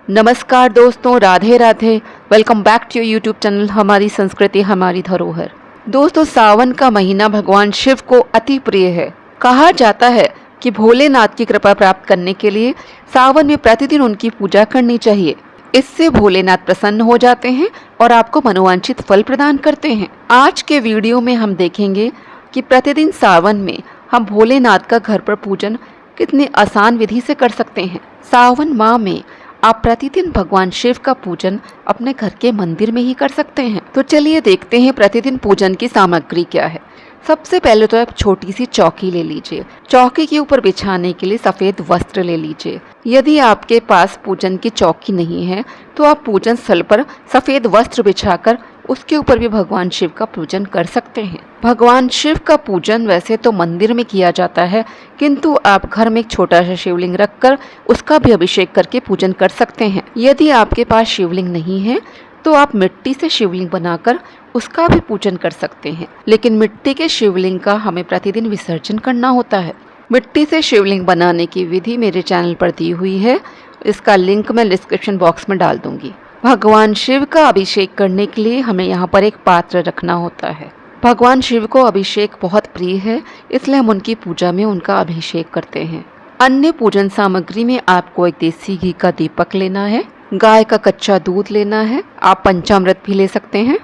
नमस्कार दोस्तों, Radhe Radhe. Welcome back to YouTube channel हमारी संस्कृति हमारी धरोहर। दोस्तों, सावन का महीना भगवान शिव को अति प्रिय है। कहा जाता है कि भोलेनाथ की कृपा प्राप्त करने के लिए सावन में प्रतिदिन उनकी पूजा करनी चाहिए। इससे भोलेनाथ प्रसन्न हो जाते हैं और आपको मनोवांछित फल प्रदान करते हैं। आज के वीडियो में हम देखेंगे कि प्रतिदिन सावन में हम भोलेनाथ का घर पर पूजन कितनी आसान विधि से कर सकते हैं। सावन माह में आप प्रतिदिन भगवान शिव का पूजन अपने घर के मंदिर में ही कर सकते हैं। तो चलिए देखते हैं प्रतिदिन पूजन की सामग्री क्या है। सबसे पहले तो आप छोटी सी चौकी ले लीजिए। चौकी के ऊपर बिछाने के लिए सफ़ेद वस्त्र ले लीजिए। यदि आपके पास पूजन की चौकी नहीं है तो आप पूजन स्थल पर सफ़ेद वस्त्र बिछाकर उसके ऊपर भी भगवान शिव का पूजन कर सकते हैं। भगवान शिव का पूजन वैसे तो मंदिर में किया जाता है, किंतु आप घर में एक छोटा सा शिवलिंग रखकर उसका भी अभिषेक करके पूजन कर सकते हैं। यदि आपके पास शिवलिंग नहीं है तो आप मिट्टी से शिवलिंग बनाकर उसका भी पूजन कर सकते हैं, लेकिन मिट्टी के शिवलिंग का हमें प्रतिदिन विसर्जन करना होता है। मिट्टी से शिवलिंग बनाने की विधि मेरे चैनल पर दी हुई है, इसका लिंक मैं डिस्क्रिप्शन बॉक्स में डाल दूंगी। भगवान शिव का अभिषेक करने के लिए हमें यहाँ पर एक पात्र रखना होता है। भगवान शिव को अभिषेक बहुत प्रिय है, इसलिए हम उनकी पूजा में उनका अभिषेक करते हैं। अन्य पूजन सामग्री में आपको एक देसी घी का दीपक लेना है, गाय का कच्चा दूध लेना है, आप पंचामृत भी ले सकते हैं,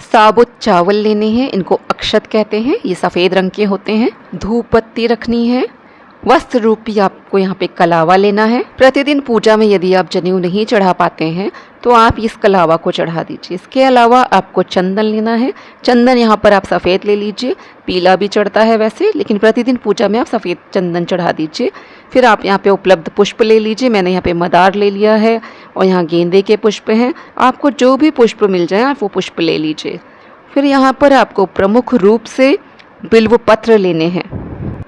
साबुत चावल लेने हैं, इनको अक्षत कहते हैं, ये सफ़ेद रंग के होते हैं, धूप बत्ती रखनी है, वस्त्र रूपी आपको यहाँ पे कलावा लेना है। प्रतिदिन पूजा में यदि आप जनेऊ नहीं चढ़ा पाते हैं तो आप इस कलावा को चढ़ा दीजिए। इसके अलावा आपको चंदन लेना है। चंदन यहाँ पर आप सफ़ेद ले लीजिए, पीला भी चढ़ता है वैसे, लेकिन प्रतिदिन पूजा में आप सफ़ेद चंदन चढ़ा दीजिए। फिर आप यहाँ पे उपलब्ध पुष्प ले लीजिए। मैंने यहाँ पे मदार ले लिया है और यहाँ गेंदे के पुष्प हैं। आपको जो भी पुष्प मिल जाए आप वो पुष्प ले लीजिए। फिर यहाँ पर आपको प्रमुख रूप से बिल्व पत्र लेने हैं।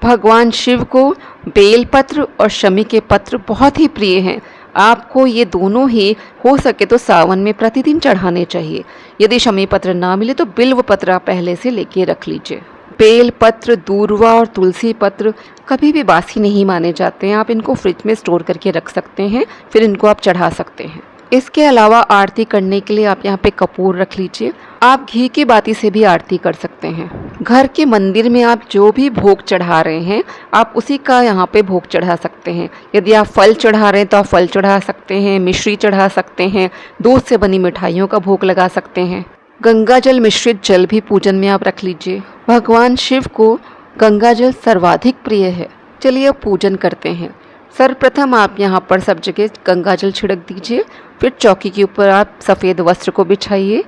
भगवान शिव को बेलपत्र और शमी के पत्र बहुत ही प्रिय हैं। आपको ये दोनों ही हो सके तो सावन में प्रतिदिन चढ़ाने चाहिए। यदि शमी पत्र ना मिले तो बिल्व पत्र आप पहले से लेके रख लीजिए। बेल पत्र, दूर्वा और तुलसी पत्र कभी भी बासी नहीं माने जाते हैं। आप इनको फ्रिज में स्टोर करके रख सकते हैं, फिर इनको आप चढ़ा सकते हैं। इसके अलावा आरती करने के लिए आप यहाँ पे कपूर रख लीजिए। आप घी की बाती से भी आरती कर सकते हैं। घर के मंदिर में आप जो भी भोग चढ़ा रहे हैं आप उसी का यहाँ पे भोग चढ़ा सकते हैं। यदि आप फल चढ़ा रहे हैं तो आप फल चढ़ा सकते हैं, मिश्री चढ़ा सकते हैं, दूध से बनी मिठाइयों का भोग लगा सकते हैं। गंगा जल मिश्रित जल भी पूजन में आप रख लीजिए। भगवान शिव को गंगा जल सर्वाधिक प्रिय है। चलिए अब पूजन करते हैं। सर्वप्रथम आप यहाँ पर सब जगह गंगा जल छिड़क दीजिए। फिर चौकी के ऊपर आप सफ़ेद वस्त्र को बिछाइए।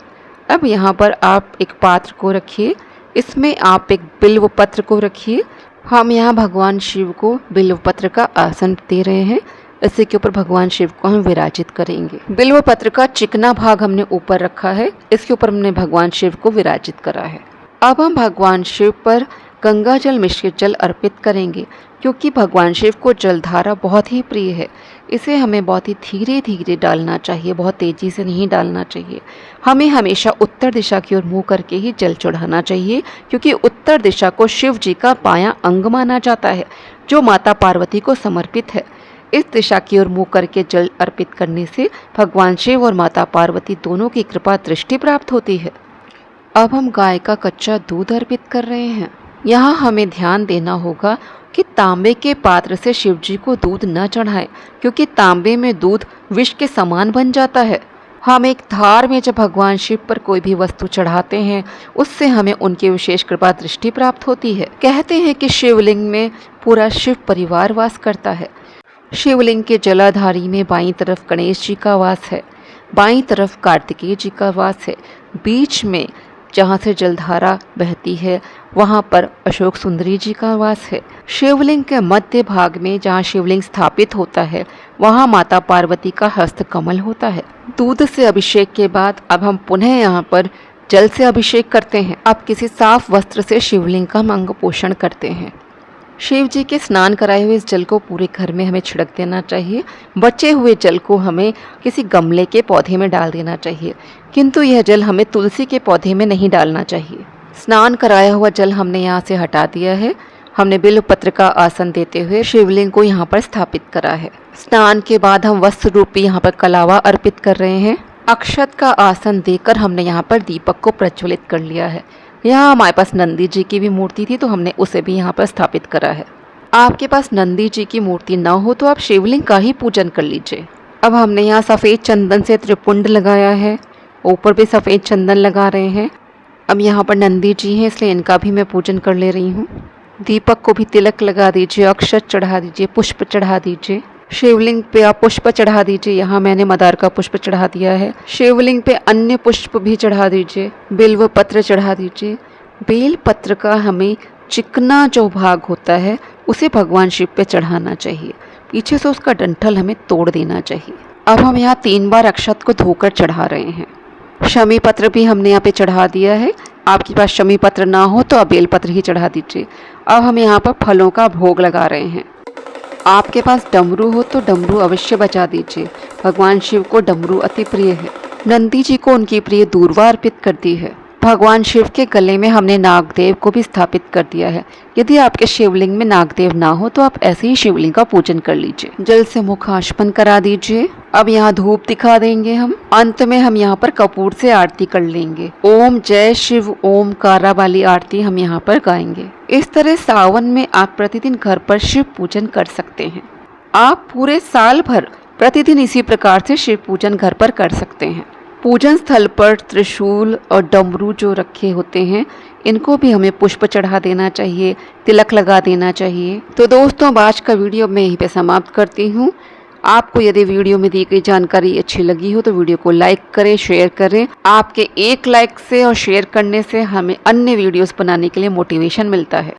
अब यहाँ पर आप एक पात्र को रखिए, इसमें आप एक बिल्व पत्र को रखिए। हम यहाँ भगवान शिव को बिल्व पत्र का आसन दे रहे हैं। इसी के ऊपर भगवान शिव को हम विराजित करेंगे। बिल्व पत्र का चिकना भाग हमने ऊपर रखा है, इसके ऊपर हमने भगवान शिव को विराजित करा है। अब हम भगवान शिव पर गंगा जल मिश्रित जल अर्पित करेंगे, क्योंकि भगवान शिव को जलधारा बहुत ही प्रिय है। इसे हमें बहुत ही धीरे धीरे डालना चाहिए, बहुत तेज़ी से नहीं डालना चाहिए। हमें हमेशा उत्तर दिशा की ओर मुँह करके ही जल चढ़ाना चाहिए, क्योंकि उत्तर दिशा को शिव जी का बायां अंग माना जाता है, जो माता पार्वती को समर्पित है। इस दिशा की ओर मुँह करके जल अर्पित करने से भगवान शिव और माता पार्वती दोनों की कृपा दृष्टि प्राप्त होती है। अब हम गाय का कच्चा दूध अर्पित कर रहे हैं। यहाँ हमें ध्यान देना होगा कि तांबे के पात्र से शिव जी को दूध न चढ़ाएं, क्योंकि तांबे में दूध विष के समान बन जाता है। हम एक थार में जब भगवान शिव पर कोई भी वस्तु चढ़ाते हैं उससे हमें उनकी विशेष कृपा दृष्टि प्राप्त होती है। कहते हैं कि शिवलिंग में पूरा शिव परिवार वास करता है। शिवलिंग के जलाधारी में बाईं तरफ गणेश जी का वास है, बाईं तरफ कार्तिकेय जी का वास है, बीच में जहाँ से जलधारा बहती है वहाँ पर अशोक सुंदरी जी का वास है। शिवलिंग के मध्य भाग में जहाँ शिवलिंग स्थापित होता है वहाँ माता पार्वती का हस्त कमल होता है। दूध से अभिषेक के बाद अब हम पुनः यहाँ पर जल से अभिषेक करते हैं। अब किसी साफ वस्त्र से शिवलिंग का अंग पोषण करते हैं। शिव जी के स्नान कराए हुए इस जल को पूरे घर में हमें छिड़क देना चाहिए। बचे हुए जल को हमें किसी गमले के पौधे में डाल देना चाहिए, किंतु यह जल हमें तुलसी के पौधे में नहीं डालना चाहिए। स्नान कराया हुआ जल हमने यहाँ से हटा दिया है। हमने बिल्वपत्र का आसन देते हुए शिवलिंग को यहाँ पर स्थापित करा है। स्नान के बाद हम वस्त्र रूपी यहाँ पर कलावा अर्पित कर रहे हैं। अक्षत का आसन देकर हमने यहाँ पर दीपक को प्रज्वलित कर लिया है। यहाँ हमारे पास नंदी जी की भी मूर्ति थी तो हमने उसे भी यहाँ पर स्थापित करा है। आपके पास नंदी जी की मूर्ति ना हो तो आप शिवलिंग का ही पूजन कर लीजिए। अब हमने यहाँ सफ़ेद चंदन से त्रिपुंड लगाया है, ऊपर भी सफ़ेद चंदन लगा रहे हैं। अब यहाँ पर नंदी जी हैं इसलिए इनका भी मैं पूजन कर ले रही हूँ। दीपक को भी तिलक लगा दीजिए, अक्षत चढ़ा दीजिए, पुष्प चढ़ा दीजिए। शिवलिंग पे आप पुष्प चढ़ा दीजिए। यहाँ मैंने मदार का पुष्प चढ़ा दिया है। शिवलिंग पे अन्य पुष्प भी चढ़ा दीजिए, बिल्व पत्र चढ़ा दीजिए। बेल पत्र का हमें चिकना जो भाग होता है उसे भगवान शिव पे चढ़ाना चाहिए, पीछे से उसका डंठल हमें तोड़ देना चाहिए। अब हम यहाँ 3 बार अक्षत को धोकर चढ़ा रहे हैं। शमी पत्र भी हमने यहाँ पे चढ़ा दिया है। आपके पास शमी पत्र ना हो तो आप बेल पत्र ही चढ़ा दीजिए। अब हम यहाँ पर फलों का भोग लगा रहे हैं। आपके पास डमरू हो तो डमरू अवश्य बजा दीजिए। भगवान शिव को डमरू अति प्रिय है। नंदी जी को उनकी प्रिय दूर्वा अर्पित कर दी है। भगवान शिव के गले में हमने नागदेव को भी स्थापित कर दिया है। यदि आपके शिवलिंग में नागदेव ना हो तो आप ऐसे ही शिवलिंग का पूजन कर लीजिए। जल से मुख आचमन करा दीजिए। अब यहाँ धूप दिखा देंगे हम। अंत में हम यहाँ पर कपूर से आरती कर लेंगे। ओम जय शिव ओम कारा वाली आरती हम यहाँ पर गाएंगे। इस तरह सावन में आप प्रतिदिन घर पर शिव पूजन कर सकते हैं। आप पूरे साल भर प्रतिदिन इसी प्रकार से शिव पूजन घर पर कर सकते हैं। पूजन स्थल पर त्रिशूल और डमरू जो रखे होते हैं इनको भी हमें पुष्प चढ़ा देना चाहिए, तिलक लगा देना चाहिए। तो दोस्तों आज का वीडियो मैं यहीं पे समाप्त करती हूँ। आपको यदि वीडियो में दी गई जानकारी अच्छी लगी हो तो वीडियो को लाइक करें, शेयर करें। आपके एक लाइक से और शेयर करने से हमें अन्य वीडियोस बनाने के लिए मोटिवेशन मिलता है।